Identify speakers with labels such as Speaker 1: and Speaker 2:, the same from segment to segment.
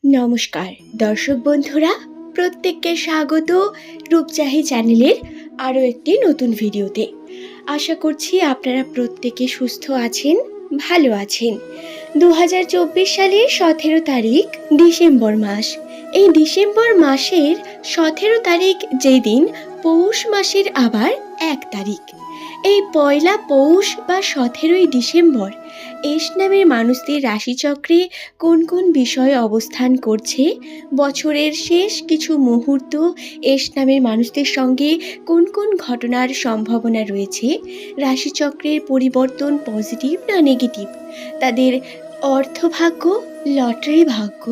Speaker 1: নমস্কার দর্শক বন্ধুরা, প্রত্যেককে স্বাগত রূপচাহি চ্যানেলের আরও একটি নতুন ভিডিওতে। আশা করছি আপনারা প্রত্যেকে সুস্থ আছেন, ভালো আছেন। 2024 সালের 17 তারিখ ডিসেম্বর মাস। এই ডিসেম্বর মাসের 17 তারিখ যেই দিন পৌষ মাসের আবার 1 তারিখ। এই পয়লা পৌষ বা 17ই ডিসেম্বর এস নামের মানুষদের রাশিচক্রে কোন কোন বিষয় অবস্থান করছে, বছরের শেষ কিছু মুহূর্ত এস নামের মানুষদের সঙ্গে কোন কোন ঘটনার সম্ভাবনা রয়েছে, রাশিচক্রের পরিবর্তন পজিটিভ না নেগেটিভ, তাদের অর্থভাগ্য, লটারি ভাগ্য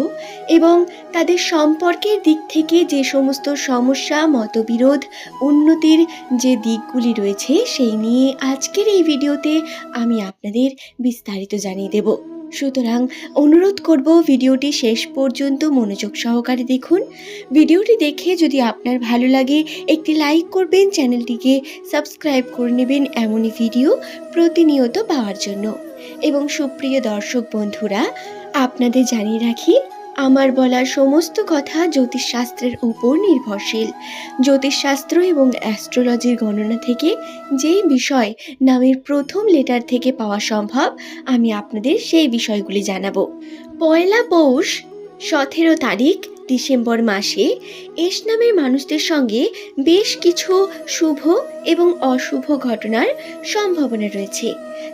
Speaker 1: এবং তাদের সম্পর্কের দিক থেকে যে সমস্ত সমস্যা, মতবিরোধ, উন্নতির যে দিকগুলি রয়েছে সেই নিয়ে আজকের এই ভিডিওতে আমি আপনাদের বিস্তারিত জানিয়ে দেব। সুতরাং অনুরোধ করব ভিডিওটি শেষ পর্যন্ত মনোযোগ সহকারে দেখুন। ভিডিওটি দেখে যদি আপনার ভালো লাগে একটি লাইক করবেন, চ্যানেলটিকে সাবস্ক্রাইব করে নেবেন এমনই ভিডিও প্রতিনিয়ত পাওয়ার জন্য। এবং সুপ্রিয় দর্শক বন্ধুরা, আপনাদের জানিয়ে রাখি, আমার বলা সমস্ত কথা জ্যোতিষশাস্ত্রের উপর নির্ভরশীল। জ্যোতিষশাস্ত্র এবং অ্যাস্ট্রোলজির গণনা থেকে যেই বিষয় নামের প্রথম লেটার থেকে পাওয়া সম্ভব, আমি আপনাদের সেই বিষয়গুলি জানাবো। পয়লা পৌষ 17 তারিখ ডিসেম্বর মাসে এস নামের মানুষদের সঙ্গে বেশ কিছু শুভ এবং অশুভ ঘটনার সম্ভাবনা রয়েছে।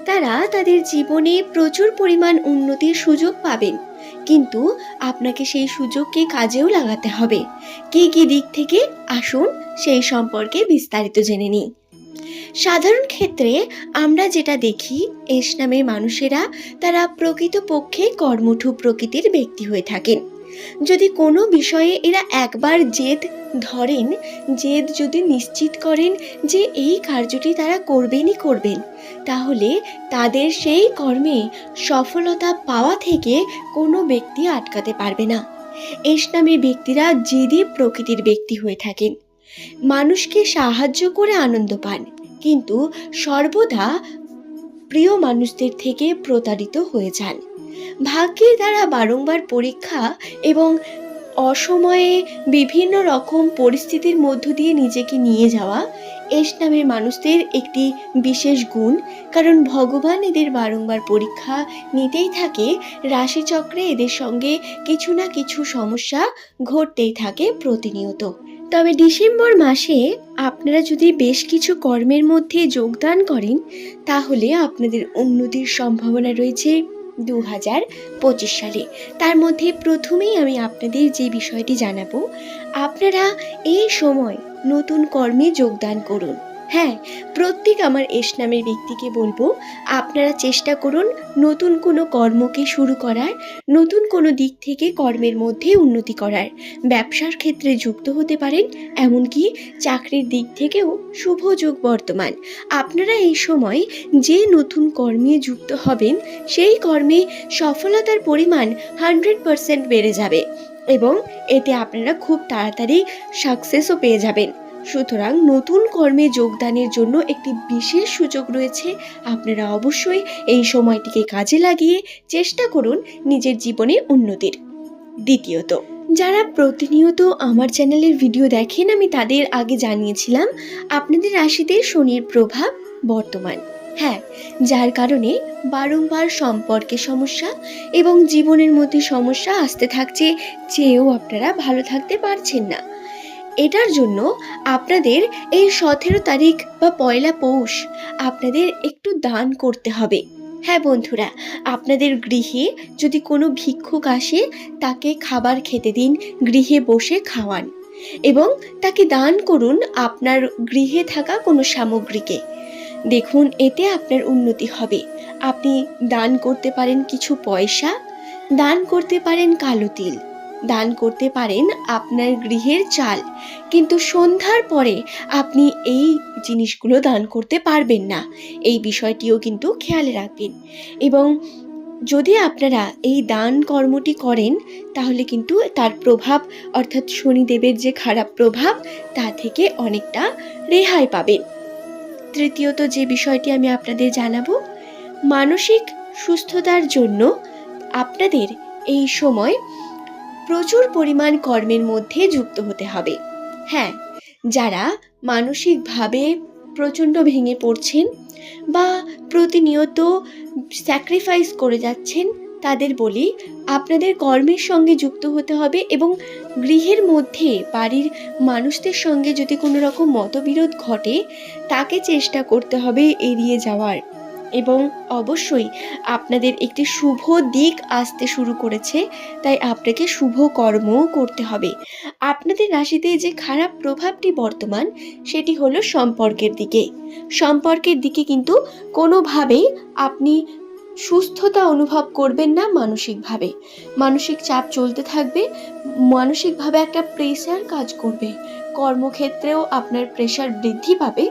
Speaker 1: তারা তাদের জীবনে প্রচুর পরিমাণ উন্নতির সুযোগ পাবেন, কিন্তু আপনাকে সেই সুযোগকে কাজেও লাগাতে হবে। কী কী দিক থেকে আসুন সেই সম্পর্কে বিস্তারিত জেনে নিই। সাধারণ ক্ষেত্রে আমরা যেটা দেখি, এস নামের মানুষেরা তারা প্রকৃতপক্ষে কর্মঠ প্রকৃতির ব্যক্তি হয়ে থাকেন। যদি কোনো বিষয়ে এরা একবার জেদ ধরেন, জেদ যদি নিশ্চিত করেন যে এই কার্যটি তারা করবেনই করবেন, তাহলে তাদের সেই কর্মে সফলতা পাওয়া থেকে কোনো ব্যক্তি আটকাতে পারবে না। এস নামের ব্যক্তিরা জেদি প্রকৃতির ব্যক্তি হয়ে থাকেন। মানুষকে সাহায্য করে আনন্দ পান, কিন্তু সর্বদা প্রিয় মানুষদের থেকে প্রতারিত হয়ে যান। ভাগ্যের দ্বারা বারংবার পরীক্ষা এবং অসময়ে বিভিন্ন রকম পরিস্থিতির মধ্য দিয়ে নিজেকে নিয়ে যাওয়া এস নামের মানুষদের একটি বিশেষ গুণ। কারণ ভগবান এদের বারংবার পরীক্ষা নিতেই থাকে। রাশিচক্রে এদের সঙ্গে কিছু না কিছু সমস্যা ঘটতেই থাকে প্রতিনিয়ত। তবে ডিসেম্বর মাসে আপনারা যদি বেশ কিছু কর্মের মধ্যে যোগদান করেন, তাহলে আপনাদের উন্নতির সম্ভাবনা রয়েছে 2025 সালে। তার মধ্যে প্রথমেই আমি আপনাদের যে বিষয়টি জানাবো, আপনারা এই সময় নতুন কর্মে যোগদান করুন। হ্যাঁ, প্রত্যেক আমার এস নামের ব্যক্তিকে বলবো, আপনারা চেষ্টা করুন নতুন কোনো কর্মকে শুরু করার, নতুন কোনো দিক থেকে কর্মের মধ্যে উন্নতি করার। ব্যবসার ক্ষেত্রে যুক্ত হতে পারেন, এমনকি চাকরির দিক থেকেও শুভ যোগ বর্তমান। আপনারা এই সময় যে নতুন কর্মে যুক্ত হবেন, সেই কর্মে সফলতার পরিমাণ 100% বেড়ে যাবে এবং এতে আপনারা খুব তাড়াতাড়ি সাকসেসও পেয়ে যাবেন। সুতরাং নতুন কর্মে যোগদানের জন্য একটি বিশেষ সুযোগ রয়েছে। আপনারা অবশ্যই এই সময়টিকে কাজে লাগিয়ে চেষ্টা করুন নিজের জীবনে উন্নতির। দ্বিতীয়ত, যারা প্রতিনিয়ত আমার চ্যানেলের ভিডিও দেখেন, আমি তাদের আগে জানিয়েছিলাম আপনাদের রাশিতে শনির প্রভাব বর্তমান। হ্যাঁ, যার কারণে বারংবার সম্পর্কে সমস্যা এবং জীবনের মধ্যে সমস্যা আসতে থাকছে, চেয়েও আপনারা ভালো থাকতে পারছেন না। এটার জন্য আপনাদের এই 17 তারিখ বা পয়লা পৌষ আপনাদের একটু দান করতে হবে। হ্যাঁ বন্ধুরা, আপনাদের গৃহে যদি কোনো ভিক্ষুক আসে, তাকে খাবার খেতে দিন, গৃহে বসে খাওয়ান এবং তাকে দান করুন আপনার গৃহে থাকা কোনো সামগ্রীকে। দেখুন, এতে আপনার উন্নতি হবে। আপনি দান করতে পারেন কিছু পয়সা, দান করতে পারেন কালো তিল, দান করতে পারেন আপনার গৃহের চাল, কিন্তু সন্ধ্যার পরে আপনি এই জিনিসগুলো দান করতে পারবেন না। এই বিষয়টিও কিন্তু খেয়াল রাখবেন। এবং যদি আপনারা এই দান কর্মটি করেন, তাহলে কিন্তু তার প্রভাব, অর্থাৎ শনিদেবের যে খারাপ প্রভাব, তা থেকে অনেকটা রেহাই পাবেন। তৃতীয়ত যে বিষয়টি আমি আপনাদের জানাবো, মানসিক সুস্থতার জন্য আপনাদের এই সময় প্রচুর পরিমাণ কর্মের মধ্যে যুক্ত হতে হবে। হ্যাঁ, যারা মানসিকভাবে প্রচণ্ড ভেঙে পড়ছেন বা প্রতিনিয়ত স্যাক্রিফাইস করে যাচ্ছেন, তাদের বলি আপনাদের কর্মের সঙ্গে যুক্ত হতে হবে এবং গৃহের মধ্যে বাড়ির মানুষদের সঙ্গে যদি কোনো রকম মতবিরোধ ঘটে, তাকে চেষ্টা করতে হবে এড়িয়ে যাওয়ার। এবং অবশ্যই আপনাদের একটি শুভ দিক আসতে শুরু করেছে, তাই আপনাকে শুভ কর্মও করতে হবে। আপনাদের রাশিতে যে খারাপ প্রভাবটি বর্তমান, সেটি হলো সম্পর্কের দিকে। সম্পর্কের দিকে কিন্তু কোনোভাবেই আপনি সুস্থতা অনুভব করবেন না। মানসিকভাবে মানসিক চাপ চলতে থাকবে, মানসিকভাবে একটা প্রেশার কাজ করবে, কর্মক্ষেত্রেও আপনার প্রেশার বৃদ্ধি পাবে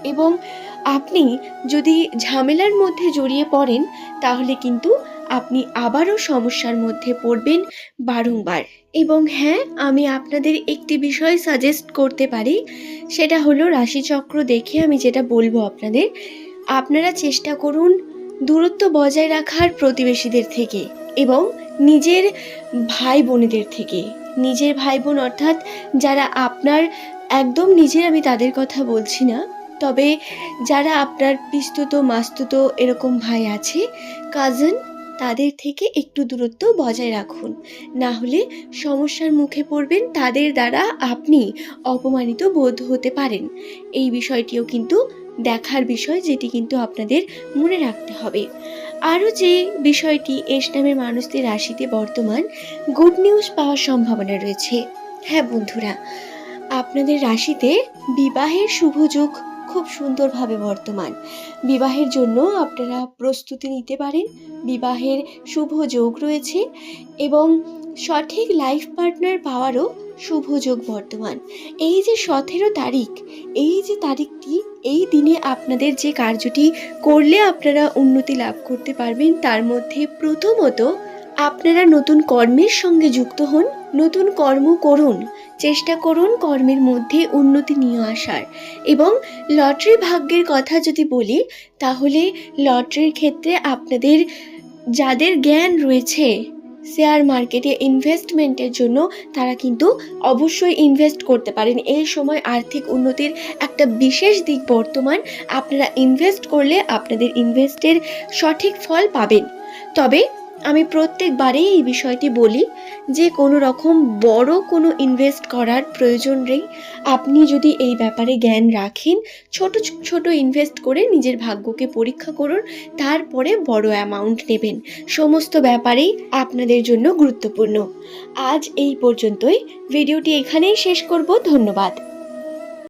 Speaker 1: এবং আপনি যদি ঝামেলার মধ্যে জড়িয়ে পড়েন, তাহলে কিন্তু আপনি আবারও সমস্যার মধ্যে পড়বেন বারংবার। এবং হ্যাঁ, আমি আপনাদের একটি বিষয় সাজেস্ট করতে পারি, সেটা হলো রাশিচক্র দেখে আমি যেটা বলবো আপনাদের, আপনারা চেষ্টা করুন দূরত্ব বজায় রাখার প্রতিবেশীদের থেকে এবং নিজের ভাই বোনেদের থেকে। নিজের ভাই বোন অর্থাৎ যারা আপনার একদম নিজের, আমি তাদের কথা বলছি না, তবে যারা আপনার পিস্তুত মাস্তুত এরকম ভাই আছে, কাজিন, তাদের থেকে একটু দূরত্ব বজায় রাখুন। না হলে সমস্যার মুখে পড়বেন, তাদের দ্বারা আপনি অপমানিত বোধ হতে পারেন। এই বিষয়টিও কিন্তু দেখার বিষয়, যেটি কিন্তু আপনাদের মনে রাখতে হবে। আরও যে বিষয়টি, এস নামের মানুষদের রাশিতে বর্তমান গুড নিউজ পাওয়ার সম্ভাবনা রয়েছে। হ্যাঁ বন্ধুরা, আপনাদের রাশিতে বিবাহের শুভ যোগ খুব সুন্দরভাবে বর্তমান। বিবাহের জন্য আপনারা প্রস্তুতি নিতে পারেন, বিবাহের শুভ যোগ রয়েছে এবং সঠিক লাইফ পার্টনার পাওয়ারও শুভ যোগ বর্তমান। এই যে 17 তারিখ, এই যে তারিখটি, এই দিনে আপনাদের যে কার্যটি করলে আপনারা উন্নতি লাভ করতে পারবেন, তার মধ্যে প্রথমত আপনারা নতুন কর্মের সঙ্গে যুক্ত হন, নতুন কর্ম করুন, চেষ্টা করুন কর্মের মধ্যে উন্নতি নিয়ে আসার। এবং লটারি ভাগ্যের কথা যদি বলি, তাহলে লটারির ক্ষেত্রে আপনাদের যাদের জ্ঞান রয়েছে শেয়ার মার্কেটে ইনভেস্টমেন্টের জন্য, তারা কিন্তু অবশ্যই ইনভেস্ট করতে পারেন। এই সময় আর্থিক উন্নতির একটা বিশেষ দিক বর্তমান। আপনারা ইনভেস্ট করলে আপনাদের ইনভেস্টের সঠিক ফল পাবেন। তবে আমি প্রত্যেকবারেই এই বিষয়টি বলি যে কোনো রকম বড় কোনো ইনভেস্ট করার প্রয়োজন নেই। আপনি যদি এই ব্যাপারে জ্ঞান রাখেন, ছোট ছোট ইনভেস্ট করে নিজের ভাগ্যকে পরীক্ষা করুন, তারপরে বড় অ্যামাউন্ট নেবেন। সমস্ত ব্যাপারেই আপনাদের জন্য গুরুত্বপূর্ণ। আজ এই পর্যন্তই, ভিডিওটি এখানেই শেষ করব। ধন্যবাদ।